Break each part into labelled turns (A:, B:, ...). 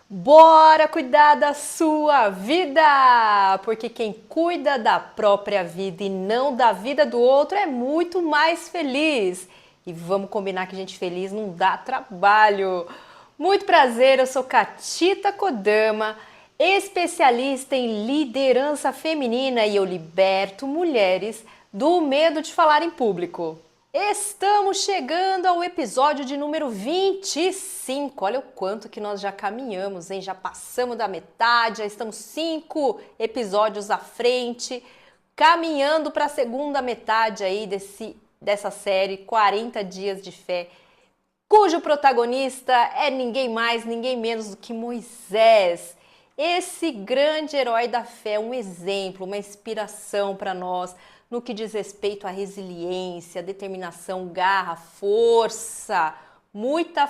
A: Bora cuidar da sua vida! Porque quem cuida da própria vida e não da vida do outro é muito mais feliz. E vamos combinar que gente feliz não dá trabalho. Muito prazer, eu sou Catita Kodama, especialista em liderança feminina e eu liberto mulheres do medo de falar em público. Estamos chegando ao episódio de número 25. Olha o quanto que nós já caminhamos, hein? Já passamos da metade, já estamos 5 episódios à frente, caminhando para a segunda metade aí dessa série 40 Dias de Fé, cujo protagonista é ninguém mais, ninguém menos do que Moisés. Esse grande herói da fé, um exemplo, uma inspiração para nós no que diz respeito à resiliência, determinação, garra, força, muita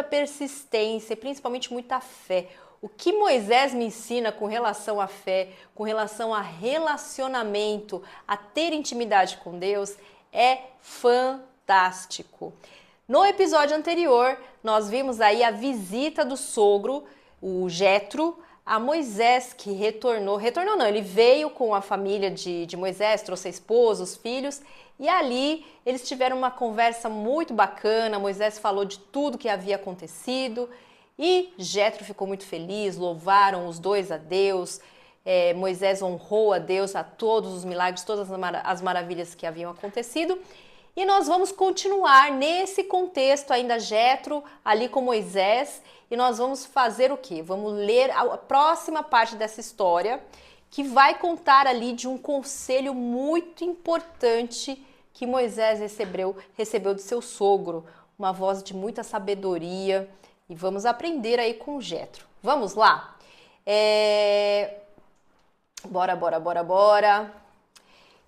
A: persistência e principalmente muita fé. O que Moisés me ensina com relação à fé, com relação a relacionamento, a ter intimidade com Deus, é fantástico. No episódio anterior, nós vimos aí a visita do sogro, o Jetro, a Moisés, que retornou não, ele veio com a família de Moisés, trouxe a esposa, os filhos, e ali eles tiveram uma conversa muito bacana. Moisés falou de tudo que havia acontecido e Jetro ficou muito feliz, louvaram os dois a Deus. Moisés honrou a Deus, a todos os milagres, todas as maravilhas que haviam acontecido. E nós vamos continuar nesse contexto ainda Jetro ali com Moisés e nós vamos fazer o quê? Vamos ler a próxima parte dessa história que vai contar ali de um conselho muito importante que Moisés recebeu do seu sogro, uma voz de muita sabedoria e vamos aprender aí com Jetro. Vamos lá? Bora.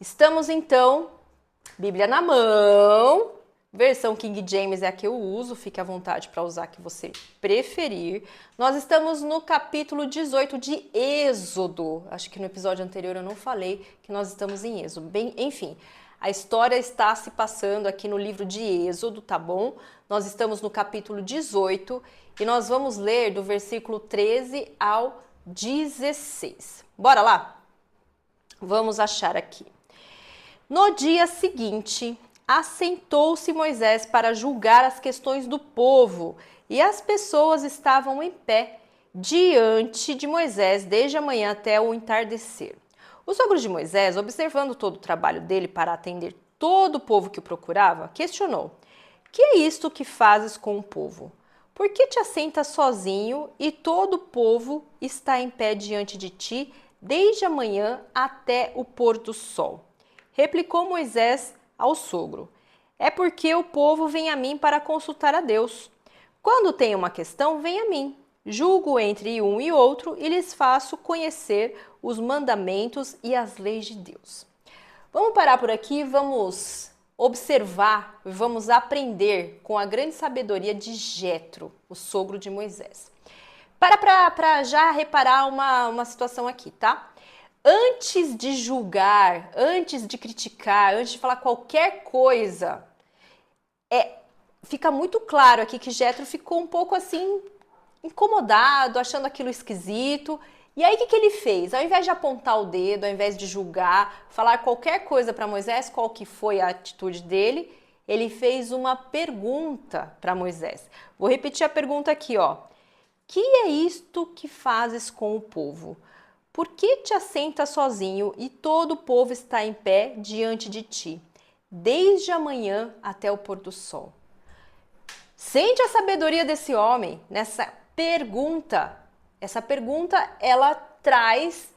A: Estamos então Bíblia na mão, versão King James é a que eu uso, fique à vontade para usar a que você preferir. Nós estamos no capítulo 18 de Êxodo. Acho que no episódio anterior eu não falei que nós estamos em Êxodo. Bem, enfim, a história está se passando aqui no livro de Êxodo, tá bom? Nós estamos no capítulo 18 e nós vamos ler do versículo 13 ao 16. Bora lá? Vamos achar aqui. No dia seguinte, assentou-se Moisés para julgar as questões do povo, e as pessoas estavam em pé diante de Moisés desde a manhã até o entardecer. O sogro de Moisés, observando todo o trabalho dele para atender todo o povo que o procurava, questionou: "Que é isto que fazes com o povo? Por que te assentas sozinho e todo o povo está em pé diante de ti desde a manhã até o pôr do sol?" Replicou Moisés ao sogro: "É porque o povo vem a mim para consultar a Deus. Quando tem uma questão, vem a mim. Julgo entre um e outro e lhes faço conhecer os mandamentos e as leis de Deus." Vamos parar por aqui, vamos observar, vamos aprender com a grande sabedoria de Jetro, o sogro de Moisés. Para já reparar uma situação aqui, tá? Antes de julgar, antes de criticar, antes de falar qualquer coisa, fica muito claro aqui que Jetro ficou um pouco assim incomodado, achando aquilo esquisito. E aí o que ele fez? Ao invés de apontar o dedo, ao invés de julgar, falar qualquer coisa para Moisés, qual que foi a atitude dele, ele fez uma pergunta para Moisés. Vou repetir a pergunta aqui, ó. Que é isto que fazes com o povo? Por que te assentas sozinho e todo o povo está em pé diante de ti, desde a manhã até o pôr do sol? Sente a sabedoria desse homem nessa pergunta. Essa pergunta, ela traz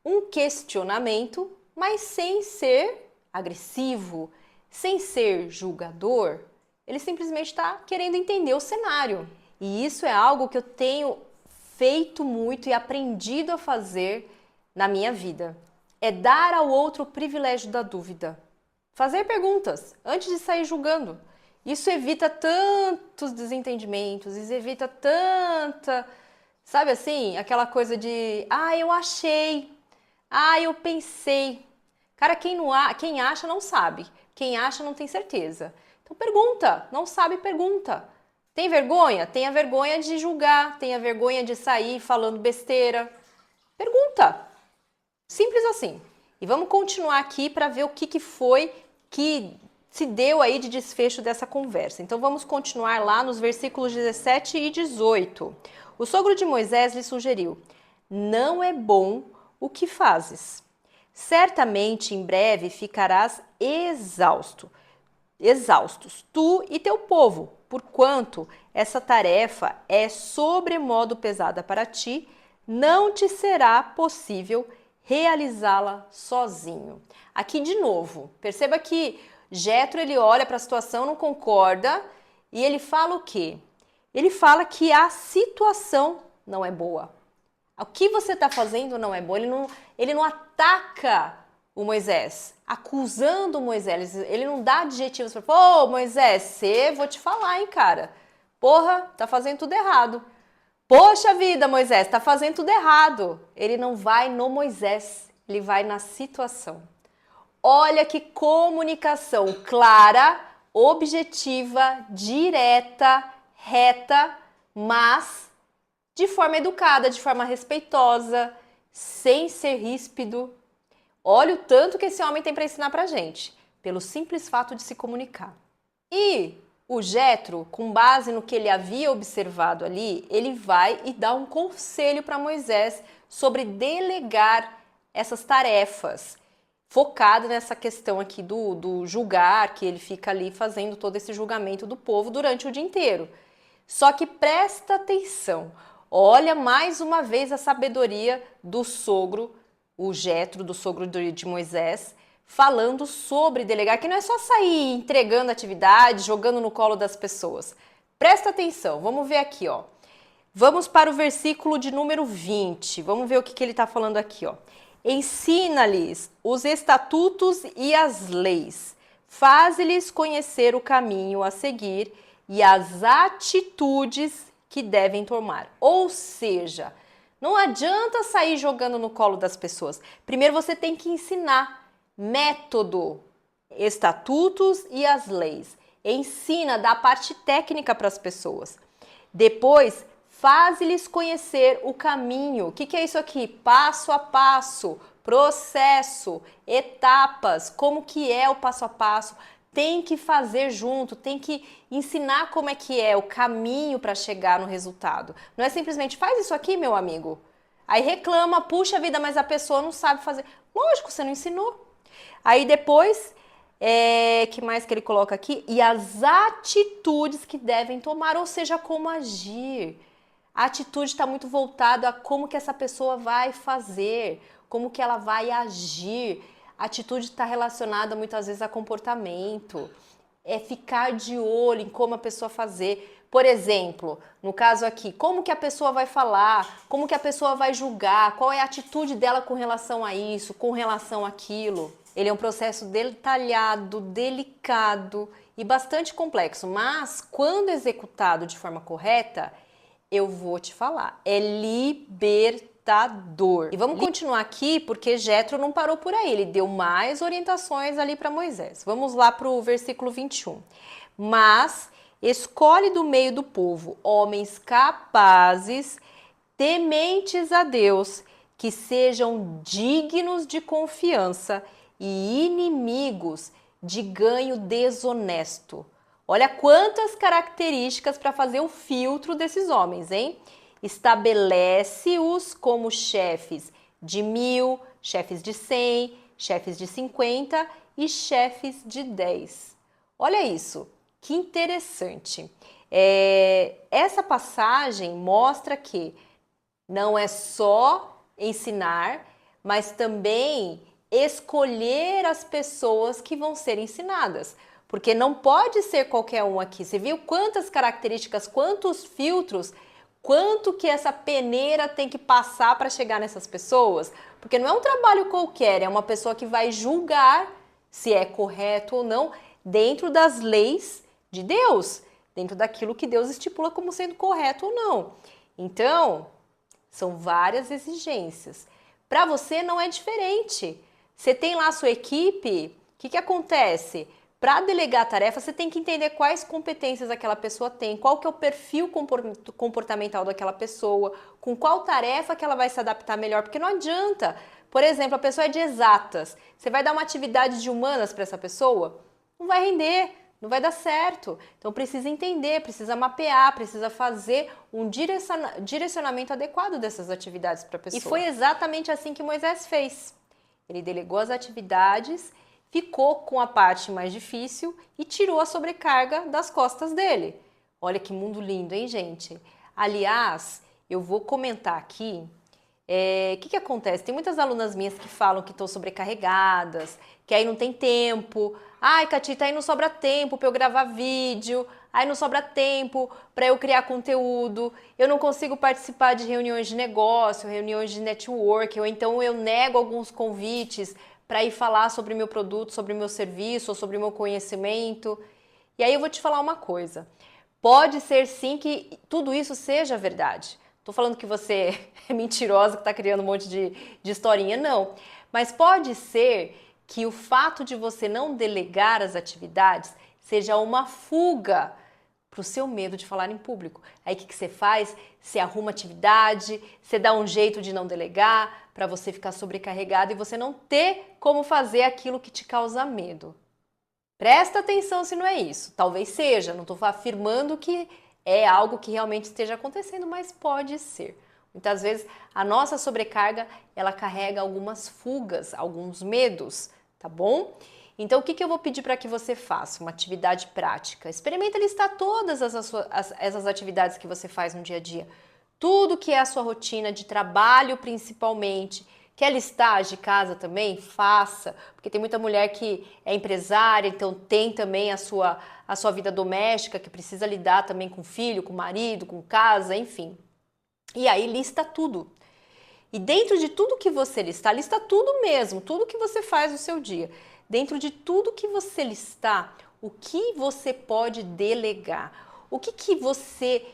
A: um questionamento, mas sem ser agressivo, sem ser julgador. Ele simplesmente está querendo entender o cenário. E isso é algo que eu tenho feito muito e aprendido a fazer na minha vida. É dar ao outro o privilégio da dúvida. Fazer perguntas antes de sair julgando. Isso evita tantos desentendimentos, isso evita tanta, sabe assim, aquela coisa de, eu achei, eu pensei. Cara, quem acha não sabe, quem acha não tem certeza. Então pergunta, não sabe, pergunta. Tem vergonha? Tenha vergonha de julgar, tenha vergonha de sair falando besteira. Pergunta. Simples assim. E vamos continuar aqui para ver o que foi que se deu aí de desfecho dessa conversa. Então vamos continuar lá nos versículos 17 e 18. O sogro de Moisés lhe sugeriu: não é bom o que fazes. Certamente em breve ficarás exaustos, tu e teu povo, porquanto essa tarefa é sobremodo pesada para ti, não te será possível realizá-la sozinho. Aqui de novo, perceba que Jetro ele olha para a situação, não concorda e ele fala o quê? Ele fala que a situação não é boa. O que você está fazendo não é bom. Ele não ataca o Moisés, acusando o Moisés. Ele não dá adjetivos para falar: ô Moisés, vou te falar, hein, cara. Porra, tá fazendo tudo errado. Poxa vida, Moisés, tá fazendo tudo errado. Ele não vai no Moisés, ele vai na situação. Olha que comunicação clara, objetiva, direta, reta, mas de forma educada, de forma respeitosa, sem ser ríspido. Olha o tanto que esse homem tem para ensinar pra gente, pelo simples fato de se comunicar. E o Jetro, com base no que ele havia observado ali, ele vai e dá um conselho para Moisés sobre delegar essas tarefas, focado nessa questão aqui do julgar, que ele fica ali fazendo todo esse julgamento do povo durante o dia inteiro. Só que presta atenção, olha mais uma vez a sabedoria do sogro, o Jetro, do sogro de Moisés, falando sobre delegar, que não é só sair entregando atividade, jogando no colo das pessoas. Presta atenção, vamos ver aqui, ó. Vamos para o versículo de número 20, vamos ver o que ele está falando aqui, ó. Ensina-lhes os estatutos e as leis, faz-lhes conhecer o caminho a seguir e as atitudes que devem tomar. Ou seja, não adianta sair jogando no colo das pessoas. Primeiro você tem que ensinar método, estatutos e as leis. Ensina, dá a parte técnica para as pessoas. Depois, faz-lhes conhecer o caminho. O que é isso aqui? Passo a passo, processo, etapas, como que é o passo a passo. Tem que fazer junto, tem que ensinar como é que é o caminho para chegar no resultado. Não é simplesmente faz isso aqui, meu amigo. Aí reclama, puxa vida, mas a pessoa não sabe fazer. Lógico, você não ensinou. Aí depois, que mais que ele coloca aqui? E as atitudes que devem tomar, ou seja, como agir. A atitude está muito voltada a como que essa pessoa vai fazer, como que ela vai agir. A atitude está relacionada muitas vezes a comportamento, é ficar de olho em como a pessoa fazer. Por exemplo, no caso aqui, como que a pessoa vai falar, como que a pessoa vai julgar, qual é a atitude dela com relação a isso, com relação àquilo. Ele é um processo detalhado, delicado e bastante complexo, mas quando executado de forma correta, eu vou te falar, é libertador. E vamos continuar aqui porque Jetro não parou por aí, ele deu mais orientações ali para Moisés. Vamos lá para o versículo 21. Mas escolhe do meio do povo homens capazes, tementes a Deus, que sejam dignos de confiança e inimigos de ganho desonesto. Olha quantas características para fazer o filtro desses homens, hein? Estabelece-os como chefes de 1000, chefes de 100, chefes de 50 e chefes de 10. Olha isso, que interessante. Essa passagem mostra que não é só ensinar, mas também escolher as pessoas que vão ser ensinadas. Porque não pode ser qualquer um aqui. Você viu quantas características, quantos filtros, quanto que essa peneira tem que passar para chegar nessas pessoas? Porque não é um trabalho qualquer, é uma pessoa que vai julgar se é correto ou não dentro das leis de Deus, dentro daquilo que Deus estipula como sendo correto ou não. Então, são várias exigências. Para você não é diferente. Você tem lá a sua equipe, o que acontece? para delegar a tarefa, você tem que entender quais competências aquela pessoa tem, qual que é o perfil comportamental daquela pessoa, com qual tarefa que ela vai se adaptar melhor, porque não adianta. Por exemplo, a pessoa é de exatas, você vai dar uma atividade de humanas para essa pessoa? Não vai render, não vai dar certo. Então precisa entender, precisa mapear, precisa fazer um direcionamento adequado dessas atividades para a pessoa. E foi exatamente assim que Moisés fez. Ele delegou as atividades, ficou com a parte mais difícil e tirou a sobrecarga das costas dele. Olha que mundo lindo, hein, gente? Aliás, eu vou comentar aqui o que acontece. Tem muitas alunas minhas que falam que estão sobrecarregadas, que aí não tem tempo. Ai, Catita, aí não sobra tempo para eu gravar vídeo, aí não sobra tempo para eu criar conteúdo, eu não consigo participar de reuniões de negócio, reuniões de network, ou então eu nego alguns convites para ir falar sobre meu produto, sobre meu serviço, ou sobre meu conhecimento. E aí eu vou te falar uma coisa. Pode ser sim que tudo isso seja verdade. Tô falando que você é mentirosa, que está criando um monte de historinha, não. Mas pode ser que o fato de você não delegar as atividades seja uma fuga para o seu medo de falar em público. Aí o que você faz? Você arruma atividade, você dá um jeito de não delegar para você ficar sobrecarregado e você não ter como fazer aquilo que te causa medo. Presta atenção se não é isso. Talvez seja, não estou afirmando que é algo que realmente esteja acontecendo, mas pode ser. Muitas vezes a nossa sobrecarga, ela carrega algumas fugas, alguns medos, tá bom? Então o que eu vou pedir para que você faça? Uma atividade prática. Experimenta listar todas essas atividades que você faz no dia a dia. Tudo que é a sua rotina de trabalho principalmente. Quer listar de casa também? Faça, porque tem muita mulher que é empresária, então tem também a sua vida doméstica, que precisa lidar também com filho, com marido, com casa, enfim. E aí lista tudo. E dentro de tudo que você listar, lista tudo mesmo, tudo que você faz no seu dia. Dentro de tudo que você listar, o que você pode delegar? O que você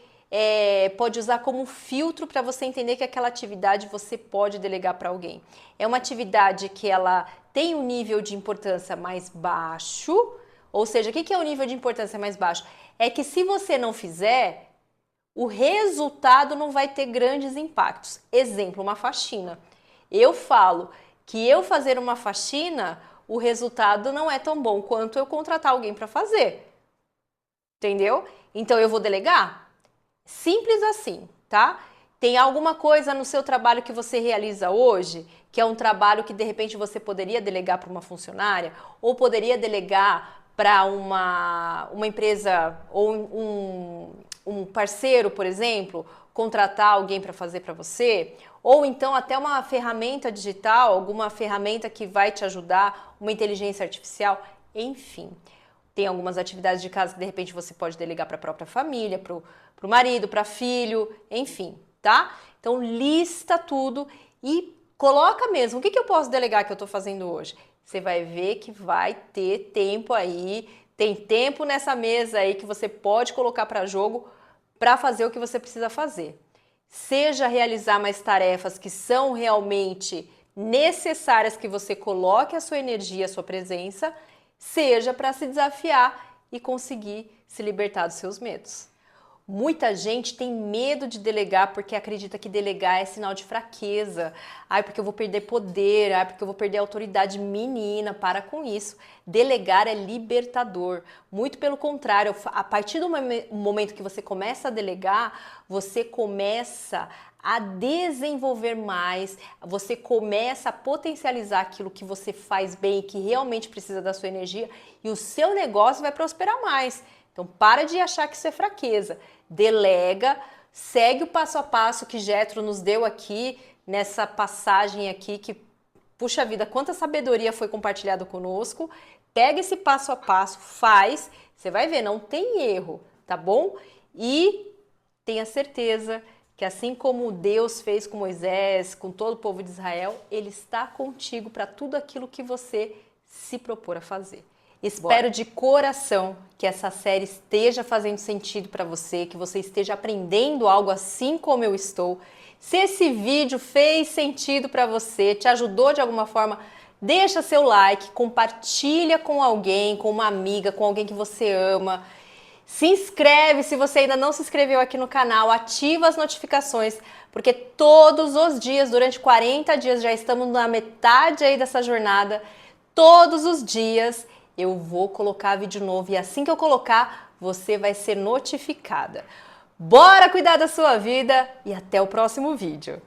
A: pode usar como filtro para você entender que aquela atividade você pode delegar para alguém? É uma atividade que ela tem um nível de importância mais baixo, ou seja, o que é o nível de importância mais baixo? É que se você não fizer, o resultado não vai ter grandes impactos. Exemplo, uma faxina. Eu falo que eu fazer uma faxina, o resultado não é tão bom quanto eu contratar alguém para fazer. Entendeu? Então eu vou delegar? Simples assim, tá? Tem alguma coisa no seu trabalho que você realiza hoje, que é um trabalho que de repente você poderia delegar para uma funcionária, ou poderia delegar para uma empresa ou um parceiro, por exemplo, contratar alguém para fazer para você, ou então até uma ferramenta digital, alguma ferramenta que vai te ajudar, uma inteligência artificial, enfim. Tem algumas atividades de casa que de repente você pode delegar para a própria família, para o marido, para filho, enfim, tá? Então lista tudo e coloca mesmo. O que eu posso delegar que eu estou fazendo hoje? Você vai ver que vai ter tempo aí, tem tempo nessa mesa aí que você pode colocar para jogo para fazer o que você precisa fazer. Seja realizar mais tarefas que são realmente necessárias que você coloque a sua energia, a sua presença, seja para se desafiar e conseguir se libertar dos seus medos. Muita gente tem medo de delegar porque acredita que delegar é sinal de fraqueza. Ai, porque eu vou perder poder, ai, porque eu vou perder autoridade. Menina, para com isso. Delegar é libertador. Muito pelo contrário, a partir do momento que você começa a delegar, você começa a desenvolver mais, você começa a potencializar aquilo que você faz bem e que realmente precisa da sua energia e o seu negócio vai prosperar mais. Então para de achar que isso é fraqueza, delega, segue o passo a passo que Jethro nos deu aqui nessa passagem aqui que, puxa vida, quanta sabedoria foi compartilhada conosco, pega esse passo a passo, faz, você vai ver, não tem erro, tá bom? E tenha certeza que assim como Deus fez com Moisés, com todo o povo de Israel, Ele está contigo para tudo aquilo que você se propor a fazer. Espero de coração que essa série esteja fazendo sentido para você, que você esteja aprendendo algo assim como eu estou. Se esse vídeo fez sentido para você, te ajudou de alguma forma Deixa seu like, compartilha com alguém, com uma amiga, com alguém que você ama. Se inscreve se você ainda não se inscreveu aqui no canal, ativa as notificações, porque todos os dias, durante 40 dias, já estamos na metade aí dessa jornada, todos os dias eu vou colocar vídeo novo e assim que eu colocar, você vai ser notificada. Bora cuidar da sua vida e até o próximo vídeo!